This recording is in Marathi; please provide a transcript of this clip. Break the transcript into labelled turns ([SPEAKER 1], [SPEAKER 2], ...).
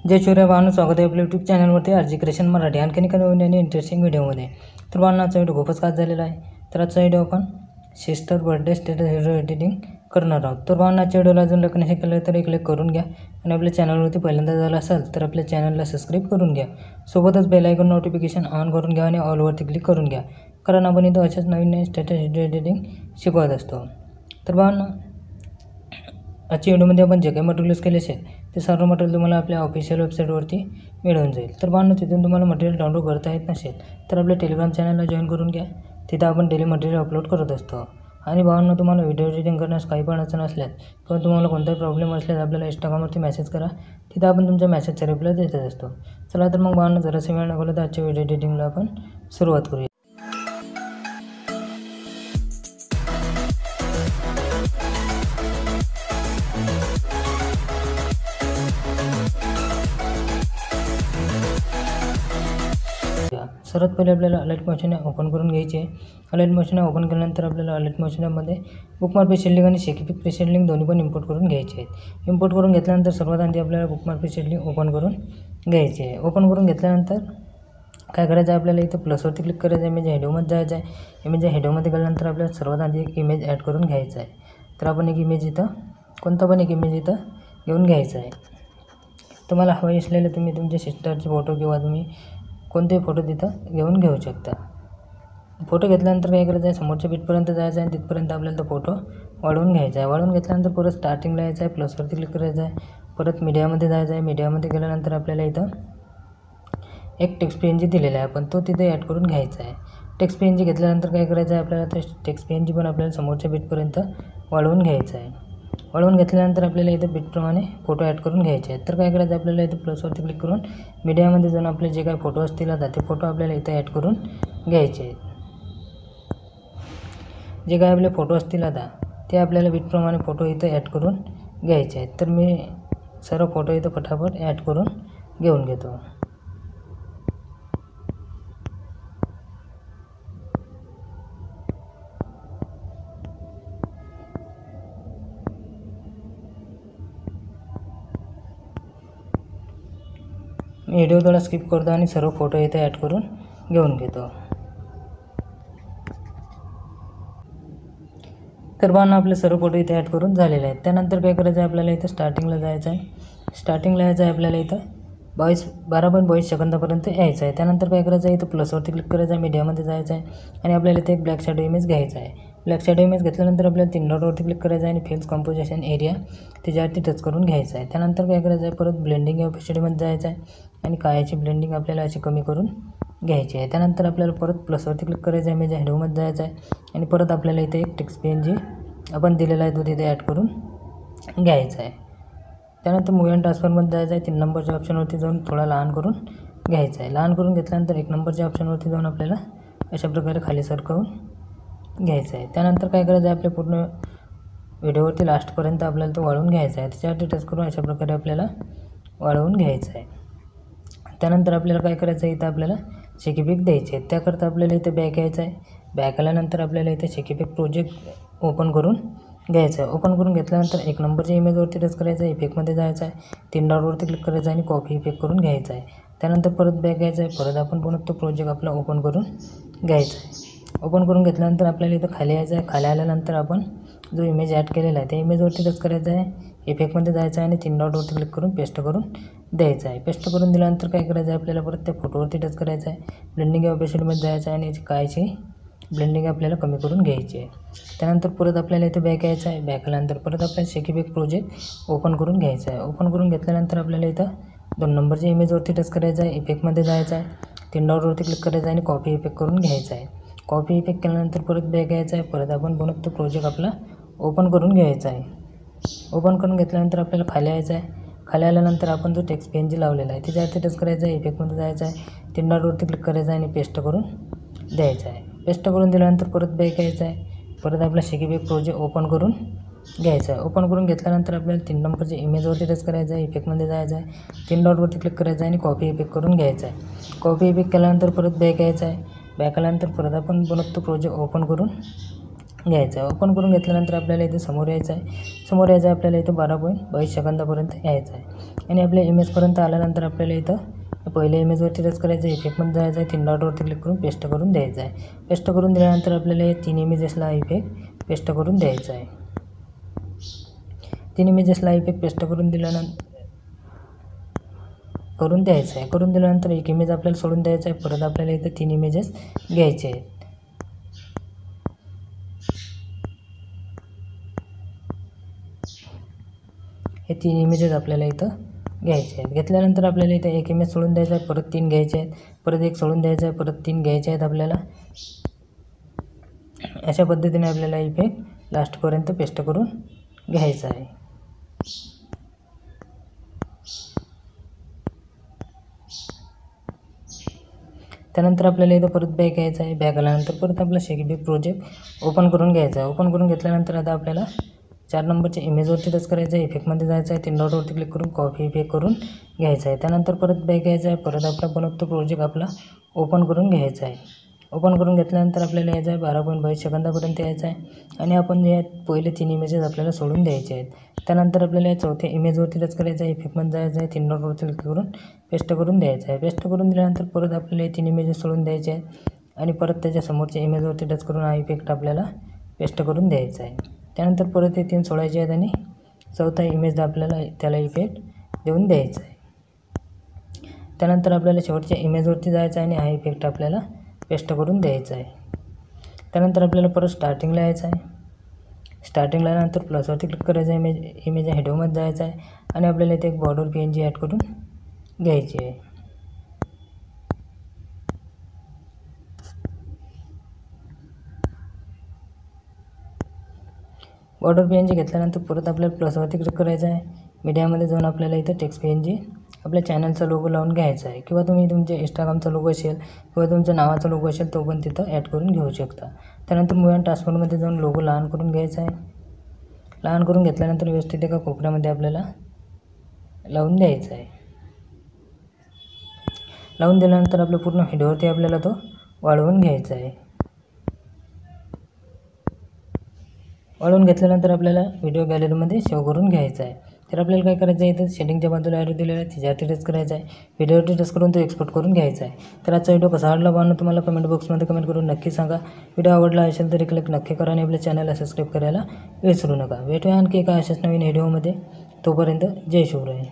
[SPEAKER 1] जय शिवराय भावांनो, स्वागत आहे आपल्या यूट्यूब चॅनलवरती आरजी क्रिएशन मराठी आणखीन एका नवीन आणि इंटरेस्टिंग व्हिडिओमध्ये. तर भावांनो, आजचा व्हिडिओ खूपच खास झालेला आहे. तर आजचा व्हिडिओ आपण sister birthday status video editing करणार आहोत. तर भावांनो, आजच्या व्हिडिओला अजून लाईक नाही केलं तर एक लाईक करून घ्या आणि आपल्या चॅनलवरती पहिल्यांदा झाला असेल तर आपल्या चॅनलला सबस्क्राईब करून घ्या. सोबतच बेल आयकॉन नोटिफिकेशन ऑन करून घ्या आणि ऑलवरती क्लिक करून घ्या, कारण आपण इथं अशाच नवीन नवीन स्टेटस व्हिडिओ एडिटिंग शिकवत असतो. तर भावांनो, आजच्या व्हिडिओमध्ये आपण जे काही मटेरियल यूज केले असेल ते सर्व मटेरियल तुम्हाला आपल्या ऑफिशियल वेबसाईटवरती मिळून जाईल. तर भावांनो, तिथून तुम्हाला मटेरियल डाउनलोड करता येत नसेल तर आपल्या टेलिग्राम चॅनलला जॉईन करून घ्या. तिथं आपण डेली मटेरियल अपलोड करत असतो. आणि भावांनो, तुम्हाला व्हिडिओ एडिटिंग करण्यास काही पण अडचण असल्यास किंवा तुम्हाला कोणताही प्रॉब्लेम असल्यास आपल्याला इंस्टाग्रामवरती मेसेज करा. तिथं आपण तुमच्या मेसेजचा रिप्लाय देत असतो. चला तर मग भावांनो, जरासा वेळ न घालवता आजच्या व्हिडिओ एडिटिंगला आपण सुरुवात करूया. सर्वात पहिले आपल्याला अलाइट मोशन ओपन करून घ्यायचे आहे. अलाइट मोशन ओपन केल्यानंतर आपल्याला अलाइट मोशनमध्ये बुकमार्क प्रीसेडिंग आणि शेकिपिक प्रीसेडिंग दोन्ही पण इम्पोर्ट करून घ्यायचे आहेत. इम्पोर्ट करून घेतल्यानंतर सर्वात आधी आपल्याला बुकमार्क प्रीसेडिंग ओपन करून घ्यायचे आहे. ओपन करून घेतल्यानंतर काय करायचं आहे, आपल्याला इथं प्लसवरती क्लिक करायचं आहे. इमेज हेडोमध्ये जायचं आहे. इमेज हेडोमध्ये गेल्यानंतर आपल्याला सर्वात आधी एक इमेज ॲड करून घ्यायचा आहे. तर आपण एक इमेज इथं कोणता पण एक इमेज इथं घेऊन घ्यायचा आहे. तुम्हाला हवे असलेले तुम्ही तुमच्या सिस्टरचे फोटो किंवा तुम्ही कोणतेही फोटो तिथं घेऊ शकता. फोटो घेतल्यानंतर काय करायचं आहे, समोरच्या बीटपर्यंत जायचं आहे आणि तिथपर्यंत आपल्याला तो फोटो वाढवून घ्यायचा आहे. वाढवून घेतल्यानंतर परत स्टार्टिंगला यायचं आहे, प्लसवरती क्लिक करायचं आहे. परत मीडियामध्ये जायचं आहे. मीडियामध्ये गेल्यानंतर आपल्याला इथं एक टेक्स्ट PNG दिलेला आहे, आपण तो तिथे ॲड करून घ्यायचा आहे. टेक्स्ट PNG घेतल्यानंतर काय करायचं आहे, आपल्याला ते टेक्स्ट PNG पण आपल्याला समोरच्या बीटपर्यंत वाढवून घ्यायचं आहे. वाढवून घेतल्यानंतर आपल्याला इथं बीटप्रमाणे फोटो ॲड करून घ्यायचे आहेत. तर काय करायचं, आपल्याला इथं प्लसवरती क्लिक करून मीडियामध्ये जाऊन आपले जे काही फोटो असतील आता ते फोटो आपल्याला इथं ॲड करून घ्यायचे आहेत. जे काही आपले फोटो असतील आता ते आपल्याला बीटप्रमाणे फोटो इथं ॲड करून घ्यायचे आहेत. तर मी सर्व फोटो इथं फटाफट ॲड करून घेऊन घेतो. मी व्हिडिओ थोडा स्किप करतो आणि सर्व फोटो इथे ॲड करून घेऊन घेतो. तर भावांनो, आपले सर्व फोटो इथे ॲड करून झालेले आहेत. त्यानंतर काय करायचं आहे, आपल्याला इथं स्टार्टिंगला जायचं आहे. स्टार्टिंगला यायचं आहे आपल्याला इथं 12.22 सेकंदापर्यंत यायचं आहे. त्यानंतर काय करायचं आहे, इथं प्लसवरती क्लिक करायचं आहे. मीडियामध्ये जायचं आहे आणि आपल्याला इथे एक ब्लॅक शॅडो इमेज घ्यायचा आहे. ब्लॅक शॅडो इमेज घेतल्यानंतर आपल्याला 3 डॉटवरती क्लिक करायचं आहे आणि फेस कंपोजिशन एरिया त्याच्यावरती टच करून घ्यायचं आहे. त्यानंतर काय करायचं आहे, परत ब्लेंडिंग या ऑप्शनमध्ये जायचं आहे आणि काळ्याची ब्लेंडिंग आपल्याला अशी कमी करून घ्यायची आहे. त्यानंतर आपल्याला परत प्लसवरती क्लिक करायचं आहे. इमेज हेडोमध्ये जायचं आहे आणि परत आपल्याला इथे एक टेक्स्ट PNG आपण दिलेला आहे तो तिथे ॲड करून घ्यायचा आहे. त्यानंतर मूव्ही अँड ट्रान्सफरमध्ये जायचं आहे. 3 नंबरच्या ऑप्शनवरती जाऊन थोडा लहान करून घ्यायचा आहे. लहान करून घेतल्यानंतर 1 नंबरच्या ऑप्शनवरती जाऊन आपल्याला अशा प्रकारे खाली सरकवून घ्यायचं आहे. त्यानंतर काय करायचं आहे, आपल्या पूर्ण व्हिडिओवरती लास्टपर्यंत आपल्याला तो वाढवून घ्यायचा आहे. त्याच्यावरती टच करून अशा प्रकारे आपल्याला वाढवून घ्यायचं आहे. त्यानंतर आपल्याला काय करायचं आहे, इथं आपल्याला शेकीपिक द्यायचे आहेत. त्याकरता आपल्याला इथे बॅक यायचं आहे. बॅक आल्यानंतर आपल्याला इथे शेकीपिक प्रोजेक्ट ओपन करून घ्यायचं आहे. ओपन करून घेतल्यानंतर 1 नंबरच्या इमेजवरती टच करायचं आहे. इफेक्टमध्ये जायचं आहे. 3 डॉटवरती क्लिक करायचं आहे आणि कॉपी इफेक्ट करून घ्यायचा आहे. त्यानंतर परत बॅक यायचं आहे. परत आपण पुन्हा तो प्रोजेक्ट आपला ओपन करून घ्यायचा आहे. ओपन करून घेतल्यानंतर आपल्याला इथं खाली यायचं आहे. खाली आल्यानंतर आपण जो इमेज ॲड केलेला आहे त्या इमेजवरती टच करायचं आहे. इफेक्टमध्ये जायचं आहे आणि 3 डॉटवरती क्लिक करून पेस्ट करून द्यायचं आहे. पेस्ट करून दिल्यानंतर काय करायचं आहे, आपल्याला परत त्या फोटोवरती टच करायचं आहे. ब्लेंडिंग या ऑप्शनमध्ये जायचं आहे आणि कायची ब्लेंडिंग आपल्याला कमी करून घ्यायची आहे. त्यानंतर परत आपल्याला इथे बॅक यायचं आहे. बॅक आल्यानंतर परत आपल्याला शेकीपिक प्रोजेक्ट ओपन करून घ्यायचं आहे. ओपन करून घेतल्यानंतर आपल्याला इथं 2 नंबरच्या इमेजवरती टच करायचं आहे. इफेक्टमध्ये जायचं आहे. 3 डॉटवरती क्लिक करायचं आहे आणि कॉपी इफेक्ट करून घ्यायचा आहे. कॉपी इफेक्ट केल्यानंतर परत बॅक यायचं आहे. परत आपण पुन्हा तो प्रोजेक्ट आपला ओपन करून घ्यायचा आहे. ओपन करून घेतल्यानंतर आपल्याला खाली यायचं आहे. खाली आल्यानंतर आपण जो टेक्स्ट PNG लावलेला आहे त्याच्यावरती टच करायचं आहे. इफेक्टमध्ये जायचं आहे. 3 डॉटवरती क्लिक करायचं आहे आणि पेस्ट करून द्यायचं आहे. पेस्ट करून दिल्यानंतर परत बॅक यायचं आहे. परत आपला शेकीपिक प्रोजेक्ट ओपन करून घ्यायचा आहे. ओपन करून घेतल्यानंतर आपल्याला 3 नंबरच्या इमेजवरती टच करायचं आहे. इफेक्टमध्ये जायचं आहे. 3 डॉटवरती क्लिक करायचं आहे आणि कॉपी इफेक्ट करून घ्यायचा आहे. कॉपी इफेक्ट केल्यानंतर परत बॅक यायचं आहे. बॅक आल्यानंतर परत आपण पुन्हा तो प्रोजेक्ट ओपन करून घ्यायचा आहे. ओपन करून घेतल्यानंतर आपल्याला इथे समोर यायचं आहे. आपल्याला इथं 12.22 सेकंदापर्यंत यायचं आहे. आणि आपल्या इमेजपर्यंत आल्यानंतर आपल्याला इथं पहिल्या इमेजवरती टच करायचं आहे. इफेक्टमध्ये जायचं आहे. 3 डॉटवरती क्लिक करून पेस्ट करून द्यायचं आहे. पेस्ट करून दिल्यानंतर आपल्याला हे 3 इमेजेसला इफेक्ट पेस्ट करून द्यायचा आहे. 3 इमेजेसला इफेक्ट पेस्ट करून दिल्यानंतर एक इमेज आपल्याला सोडून द्यायचा आहे. परत आपल्याला इथं 3 इमेजेस घ्यायचे आहेत. हे 3 इमेजेस आपल्याला इथं घ्यायचे आहेत. घेतल्यानंतर आपल्याला इथं एक इमेज सोडून द्यायचा आहे. परत 3 घ्यायचे आहेत. परत एक सोडून द्यायचा आहे. परत 3 घ्यायचे आहेत आपल्याला. अशा पद्धतीने आपल्याला इफेक्ट लास्टपर्यंत पेस्ट करून घ्यायचा आहे. त्यानंतर आपल्याला इथं परत बॅक यायचं आहे. बॅक आल्यानंतर परत आपला शेकीबेक प्रोजेक्ट ओपन करून घ्यायचा आहे. ओपन करून घेतल्यानंतर आता आपल्याला 4 नंबरच्या इमेजवरती टच करायचं आहे. इफेक्टमध्ये जायचं आहे. 3 डॉटवरती क्लिक करून कॉपी इफेक्ट करून घ्यायचा आहे. त्यानंतर परत बॅक यायचं आहे. परत आपला बनवतो प्रोजेक्ट आपला ओपन करून घ्यायचा आहे. ओपन करून घेतल्यानंतर आपल्याला यायचं आहे 12.22 सेकंदापर्यंत यायचं आहे. आणि आपण या पहिले 3 इमेजेस आपल्याला सोडून द्यायचे आहेत. त्यानंतर आपल्याला या चौथ्या इमेजवरती टच करायचं आहे. इफेक्टमध्ये जायचं आहे. 3 डॉटवरती क्लिक करून पेस्ट करून द्यायचं आहे. पेस्ट करून दिल्यानंतर परत आपल्याला हे 3 इमेजेस सोडून द्यायचे आहेत. आणि परत त्याच्या समोरच्या इमेजवरती टच करून हा इफेक्ट आपल्याला पेस्ट करून द्यायचा आहे. त्यानंतर परत हे 3 सोडायचे आहेत आणि चौथा इमेज आपल्याला त्याला इफेक्ट देऊन द्यायचा आहे. त्यानंतर आपल्याला शेवटच्या इमेजवरती जायचं आहे आणि हा इफेक्ट आपल्याला पेस्ट करून द्यायचा आहे. त्यानंतर आपल्याला परत स्टार्टिंगला यायचं आहे. स्टार्टिंगला नंतर प्लसवरती क्लिक करायचं आहे. इमेज हेडोमध्ये जायचं आहे आणि आपल्याला इथे एक बॉर्डर PNG ॲड करून घ्यायची आहे. बॉर्डर PNG घेतल्यानंतर परत आपल्याला प्लसवरती क्लिक करायचं आहे. मीडियामध्ये जाऊन आपल्याला इथं टेक्स्ट PNG आपल्या चॅनलचा लोगो लावून घ्यायचा आहे. किंवा तुम्ही तुमच्या इंस्टाग्रामचा लोगो असेल किंवा तुमच्या नावाचा लोगो असेल तो पण तिथं ॲड करून घेऊ शकता. त्यानंतर मूव्ह अँड ट्रान्सफॉर्ममध्ये जाऊन लोगो लहान करून घ्यायचा आहे. लहान करून घेतल्यानंतर व्यवस्थित एका कोपऱ्यामध्ये आपल्याला लावून द्यायचा आहे. लावून दिल्यानंतर आपल्या पूर्ण व्हिडिओवरती आपल्याला तो वाढवून घ्यायचा आहे. वाढवून घेतल्यानंतर आपल्याला व्हिडिओ गॅलरीमध्ये सेव्ह करून घ्यायचा आहे. तर आपल्याला काय करायचं आहे, इथं सेटिंगच्या बाजूला ॲरो दिलेला आहे, त्याच्यावरती टच करायचा आहे. व्हिडिओवरती टच करून तो एक्सपोर्ट करून घ्यायचा आहे. तर आजचा व्हिडिओ कसा आवडला पाहणं तुम्हाला कमेंट बॉक्समध्ये कमेंट करून नक्की सांगा. व्हिडिओ आवडला असेल तर क्लिक नक्की करा आणि आपल्या चॅनलला सबस्क्राईब करायला विसरू नका. भेटूया आणखी एका अशाच नवीन व्हिडिओमध्ये. तोपर्यंत जय शिवराय.